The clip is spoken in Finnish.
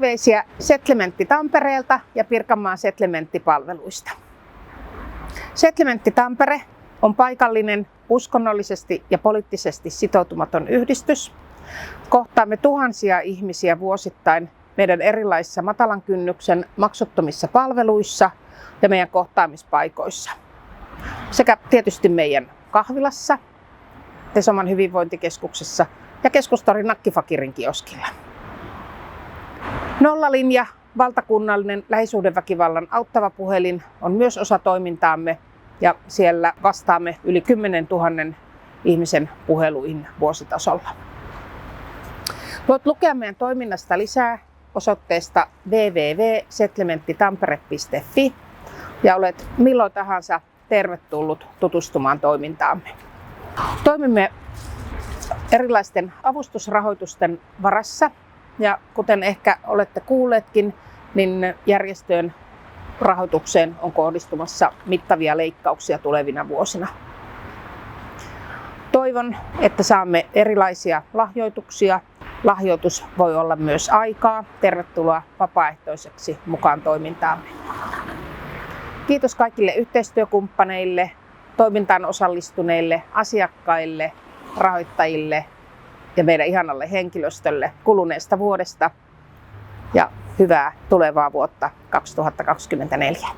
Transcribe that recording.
Terveisiä Setlementti Tampereelta ja Pirkanmaan Setlementti-palveluista. Setlementti Tampere on paikallinen, uskonnollisesti ja poliittisesti sitoutumaton yhdistys. Kohtaamme tuhansia ihmisiä vuosittain meidän erilaisissa matalan kynnyksen maksuttomissa palveluissa ja meidän kohtaamispaikoissa. Sekä tietysti meidän kahvilassa, Tesoman hyvinvointikeskuksessa ja Keskustorin Nakkifakirin kioskilla. Nollalinja, valtakunnallinen lähisuhdeväkivallan auttava puhelin, on myös osa toimintaamme ja siellä vastaamme yli 10 000 ihmisen puheluihin vuositasolla. Voit lukea meidän toiminnasta lisää osoitteesta www.setlementtitampere.fi ja olet milloin tahansa tervetullut tutustumaan toimintaamme. Toimimme erilaisten avustusrahoitusten varassa ja kuten ehkä olette kuulleetkin, niin järjestöjen rahoitukseen on kohdistumassa mittavia leikkauksia tulevina vuosina. Toivon, että saamme erilaisia lahjoituksia. Lahjoitus voi olla myös aikaa. Tervetuloa vapaaehtoiseksi mukaan toimintaamme. Kiitos kaikille yhteistyökumppaneille, toimintaan osallistuneille, asiakkaille, rahoittajille ja meidän ihanalle henkilöstölle kuluneesta vuodesta ja hyvää tulevaa vuotta 2024.